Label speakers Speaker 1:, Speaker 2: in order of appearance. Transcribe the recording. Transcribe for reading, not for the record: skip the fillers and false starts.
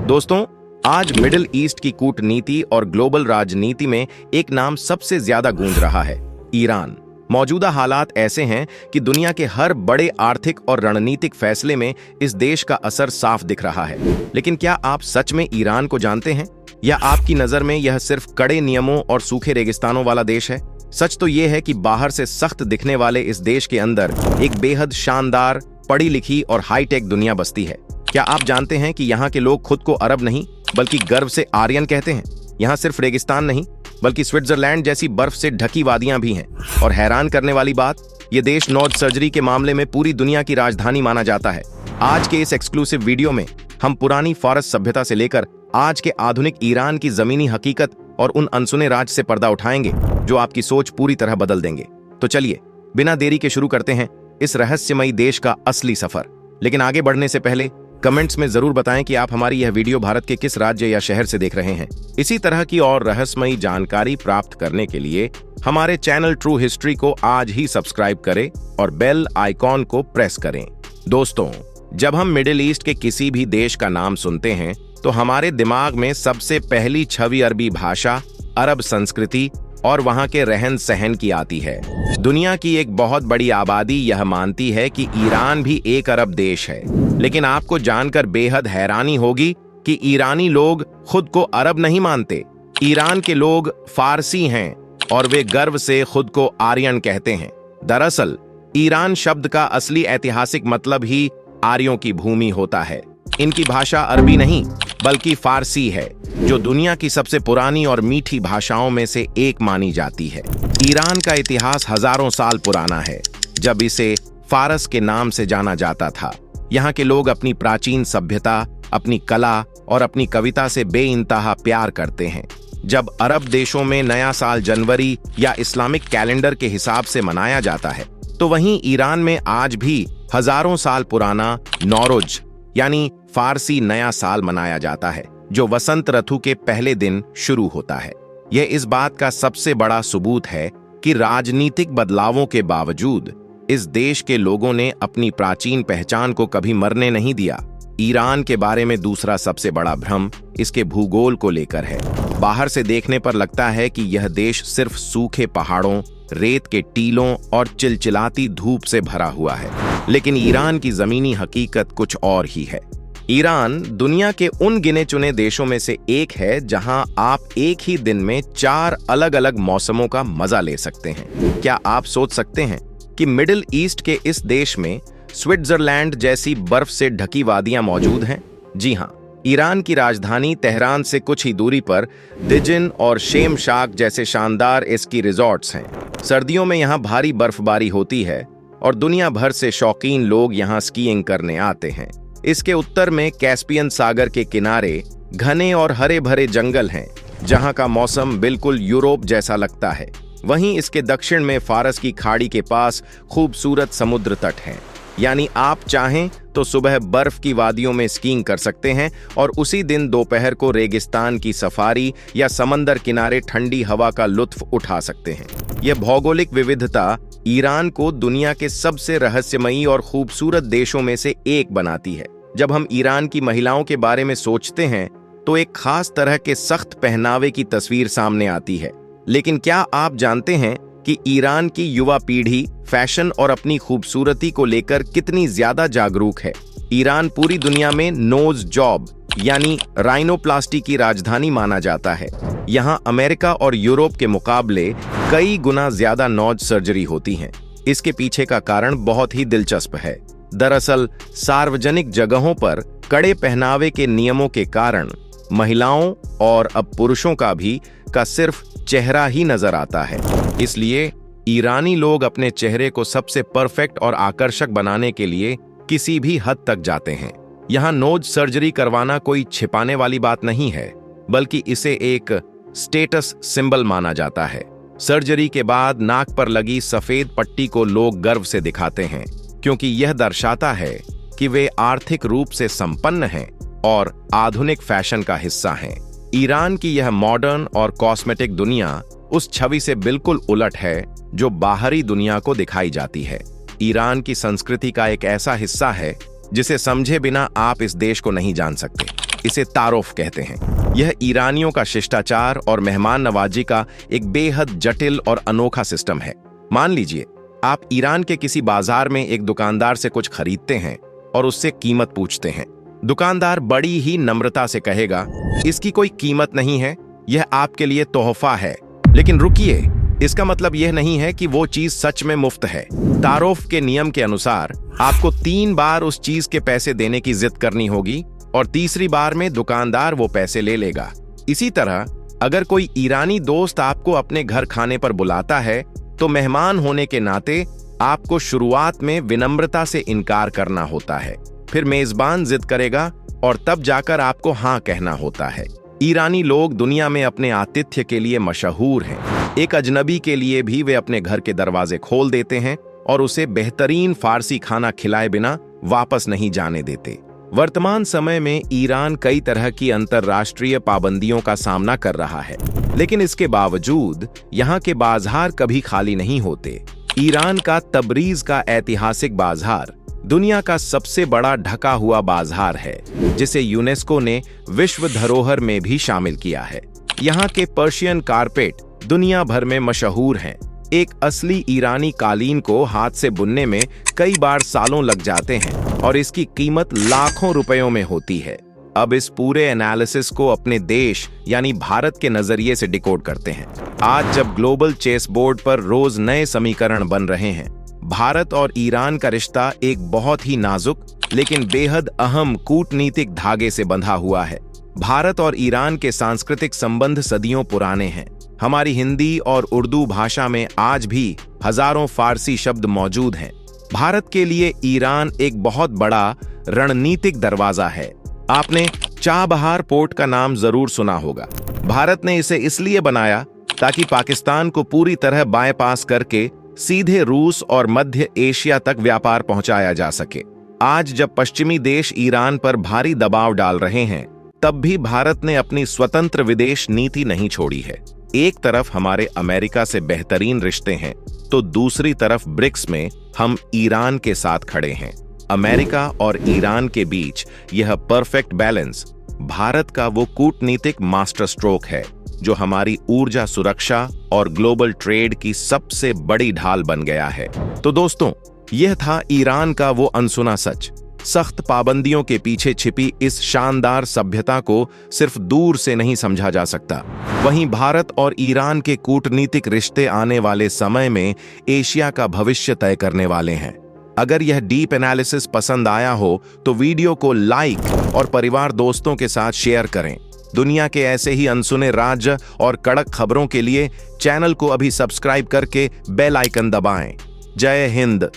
Speaker 1: दोस्तों, आज middle east की कूटनीति और ग्लोबल राजनीति में एक नाम सबसे ज्यादा गूंज रहा है, ईरान। मौजूदा हालात ऐसे हैं कि दुनिया के हर बड़े आर्थिक और रणनीतिक फैसले में इस देश का असर साफ दिख रहा है। लेकिन क्या आप सच में ईरान को जानते हैं, या आपकी नजर में यह सिर्फ कड़े नियमों और सूखे रेगिस्तानों वाला देश है? सच तो यह है कि बाहर से सख्त दिखने वाले इस देश के अंदर एक बेहद शानदार, पढ़ी लिखी और हाईटेक दुनिया बसती है। क्या आप जानते हैं कि यहाँ के लोग खुद को अरब नहीं बल्कि गर्व से आर्यन कहते हैं? यहाँ सिर्फ रेगिस्तान नहीं बल्कि स्विट्जरलैंड जैसी बर्फ से ढकी वादियां भी हैं। और हैरान करने वाली बात, ये देश नोज सर्जरी के मामले में पूरी दुनिया की राजधानी माना जाता है। आज के इस एक्सक्लूसिव वीडियो में हम पुरानी फारस सभ्यता से लेकर आज के आधुनिक ईरान की जमीनी हकीकत और उन अनसुने राज से पर्दा उठाएंगे जो आपकी सोच पूरी तरह बदल देंगे। तो चलिए बिना देरी के शुरू करते हैं इस रहस्यमयी देश का असली सफर। लेकिन आगे बढ़ने से पहले कमेंट्स में जरूर बताएं कि आप हमारी यह वीडियो भारत के किस राज्य या शहर से देख रहे हैं। इसी तरह की और रहस्यमयी जानकारी प्राप्त करने के लिए हमारे चैनल ट्रू हिस्ट्री को आज ही सब्सक्राइब करें और बेल आइकॉन को प्रेस करें। दोस्तों, जब हम मिडिल ईस्ट के किसी भी देश का नाम सुनते हैं तो हमारे दिमाग में सबसे पहली छवि अरबी भाषा, अरब संस्कृति और वहां के रहन सहन की आती है। दुनिया की एक बहुत बड़ी आबादी यह मानती है कि ईरान भी एक अरब देश है, लेकिन आपको जानकर बेहद हैरानी होगी कि ईरानी लोग खुद को अरब नहीं मानते। ईरान के लोग फारसी हैं और वे गर्व से खुद को आर्यन कहते हैं। दरअसल ईरान शब्द का असली ऐतिहासिक मतलब ही आर्यों की भूमि होता है। इनकी भाषा अरबी नहीं बल्कि फारसी है, जो दुनिया की सबसे पुरानी और मीठी भाषाओं में से एक मानी जाती है। ईरान का इतिहास हजारों साल पुराना है, जब इसे फारस के नाम से जाना जाता था। यहाँ के लोग अपनी प्राचीन सभ्यता, अपनी कला और अपनी कविता से बेइंतहा प्यार करते हैं। जब अरब देशों में नया साल जनवरी या इस्लामिक कैलेंडर के हिसाब से मनाया जाता है, तो वहीं ईरान में आज भी हजारों साल पुराना नौरोज यानी फारसी नया साल मनाया जाता है, जो वसंत ऋतु के पहले दिन शुरू होता है। यह इस बात का सबसे बड़ा सबूत है कि राजनीतिक बदलावों के बावजूद इस देश के लोगों ने अपनी प्राचीन पहचान को कभी मरने नहीं दिया। ईरान के बारे में दूसरा सबसे बड़ा भ्रम इसके भूगोल को लेकर है। बाहर से देखने पर लगता है कि यह देश सिर्फ सूखे पहाड़ों, रेत के टीलों और चिलचिलाती धूप से भरा हुआ है, लेकिन ईरान की जमीनी हकीकत कुछ और ही है। ईरान दुनिया के उन गिने चुने देशों में से एक है जहां आप एक ही दिन में 4 अलग अलग मौसमों का मजा ले सकते हैं। क्या आप सोच सकते हैं कि मिडिल ईस्ट के इस देश में स्विट्जरलैंड जैसी बर्फ से ढकी वादियां मौजूद हैं? जी हाँ, ईरान की राजधानी तेहरान से कुछ ही दूरी पर दिजिन और शेमशाक जैसे शानदार स्की रिजॉर्ट्स हैं। सर्दियों में यहाँ भारी बर्फबारी होती है और दुनिया भर से शौकीन लोग यहाँ स्कीइंग करने आते हैं। इसके उत्तर में कैस्पियन सागर के किनारे घने और हरे भरे जंगल हैं, जहाँ का मौसम बिल्कुल यूरोप जैसा लगता है। वहीं इसके दक्षिण में फारस की खाड़ी के पास खूबसूरत समुद्र तट हैं, यानी आप चाहें तो सुबह बर्फ की वादियों में स्कीइंग कर सकते हैं और उसी दिन दोपहर को रेगिस्तान की सफारी या समंदर किनारे ठंडी हवा का लुत्फ उठा सकते हैं। यह भौगोलिक विविधता ईरान को दुनिया के सबसे रहस्यमयी और खूबसूरत देशों में से एक बनाती है। जब हम ईरान की महिलाओं के बारे में सोचते हैं तो एक खास तरह के सख्त पहनावे की तस्वीर सामने आती है। लेकिन क्या आप जानते हैं कि ईरान की युवा पीढ़ी फैशन और अपनी खूबसूरती को लेकर कितनी ज्यादा जागरूक है? ईरान पूरी दुनिया में नोज जॉब यानी राइनोप्लास्टी की राजधानी माना जाता है। यहाँ अमेरिका और यूरोप के मुकाबले कई गुना ज्यादा नोज सर्जरी होती हैं। इसके पीछे का कारण बहुत ही दिलचस्प है। दरअसल सार्वजनिक जगहों पर कड़े पहनावे के नियमों के कारण महिलाओं और अब पुरुषों का सिर्फ चेहरा ही नजर आता है। इसलिए ईरानी लोग अपने चेहरे को सबसे परफेक्ट और आकर्षक बनाने के लिए किसी भी हद तक जाते हैं। यहाँ नोज सर्जरी करवाना कोई छिपाने वाली बात नहीं है, बल्कि इसे एक स्टेटस सिंबल माना जाता है। सर्जरी के बाद नाक पर लगी सफेद पट्टी को लोग गर्व से दिखाते हैं, क्योंकि यह दर्शाता है कि वे आर्थिक रूप से संपन्न हैं और आधुनिक फैशन का हिस्सा हैं। ईरान की यह मॉडर्न और कॉस्मेटिक दुनिया उस छवि से बिल्कुल उलट है जो बाहरी दुनिया को दिखाई जाती है। ईरान की संस्कृति का एक ऐसा हिस्सा है जिसे समझे बिना आप इस देश को नहीं जान सकते। इसे तारोफ कहते हैं। यह ईरानियों का शिष्टाचार और मेहमान नवाजी का एक बेहद जटिल और अनोखा सिस्टम है। मान लीजिए आप ईरान के किसी बाजार में एक दुकानदार से कुछ खरीदते हैं और उससे कीमत पूछते हैं। दुकानदार बड़ी ही नम्रता से कहेगा, इसकी कोई कीमत नहीं है, यह आपके लिए तोहफा है। लेकिन रुकिए, इसका मतलब यह नहीं है कि वो चीज सच में मुफ्त है। तारोफ के नियम के अनुसार आपको 3 बार उस चीज के पैसे देने की जिद करनी होगी और तीसरी बार में दुकानदार वो पैसे ले लेगा। इसी तरह अगर कोई ईरानी दोस्त आपको अपने घर खाने पर बुलाता है तो मेहमान होने के नाते आपको शुरुआत में विनम्रता से इनकार करना होता है, फिर मेजबान जिद करेगा और तब जाकर आपको हाँ कहना होता है। ईरानी लोग दुनिया में अपने आतिथ्य के लिए मशहूर हैं। एक अजनबी के लिए भी वे अपने घर के दरवाजे खोल देते हैं और उसे बेहतरीन फारसी खाना खिलाए बिना वापस नहीं जाने देते। वर्तमान समय में ईरान कई तरह की अंतर्राष्ट्रीय पाबंदियों का सामना कर रहा है, लेकिन इसके बावजूद यहाँ के बाजार कभी खाली नहीं होते। ईरान का तबरीज का ऐतिहासिक बाजार दुनिया का सबसे बड़ा ढका हुआ बाजार है, जिसे यूनेस्को ने विश्व धरोहर में भी शामिल किया है। यहाँ के पर्शियन कारपेट दुनिया भर में मशहूर हैं। एक असली ईरानी कालीन को हाथ से बुनने में कई बार सालों लग जाते हैं और इसकी कीमत लाखों रुपयों में होती है। अब इस पूरे एनालिसिस को अपने देश यानी भारत के नजरिए से डिकोड करते हैं। आज जब ग्लोबल चेस बोर्ड पर रोज नए समीकरण बन रहे हैं, भारत और ईरान का रिश्ता एक बहुत ही नाजुक लेकिन बेहद अहम कूटनीतिक धागे से बंधा हुआ है। भारत और ईरान के सांस्कृतिक संबंध सदियों पुराने हैं। हमारी हिंदी और उर्दू भाषा में आज भी हजारों फारसी शब्द मौजूद हैं। भारत के लिए ईरान एक बहुत बड़ा रणनीतिक दरवाजा है। आपने चाबहार पोर्ट का नाम जरूर सुना होगा। भारत ने इसे इसलिए बनाया ताकि पाकिस्तान को पूरी तरह बाईपास करके सीधे रूस और मध्य एशिया तक व्यापार पहुंचाया जा सके। आज जब पश्चिमी देश ईरान पर भारी दबाव डाल रहे हैं, तब भी भारत ने अपनी स्वतंत्र विदेश नीति नहीं छोड़ी है। एक तरफ हमारे अमेरिका से बेहतरीन रिश्ते हैं, तो दूसरी तरफ ब्रिक्स में हम ईरान के साथ खड़े हैं। अमेरिका और ईरान के बीच यह परफेक्ट बैलेंस भारत का वो कूटनीतिक मास्टर स्ट्रोक है जो हमारी ऊर्जा सुरक्षा और ग्लोबल ट्रेड की सबसे बड़ी ढाल बन गया है। तो दोस्तों, यह था ईरान का वो अनसुना सच। सख्त पाबंदियों के पीछे छिपी इस शानदार सभ्यता को सिर्फ दूर से नहीं समझा जा सकता। वहीं भारत और ईरान के कूटनीतिक रिश्ते आने वाले समय में एशिया का भविष्य तय करने वाले हैं। अगर यह डीप एनालिसिस पसंद आया हो तो वीडियो को लाइक और परिवार दोस्तों के साथ शेयर करें। दुनिया के ऐसे ही अनसुने राज्य और कड़क खबरों के लिए चैनल को अभी सब्सक्राइब करके बेल आइकन दबाएं। जय हिंद।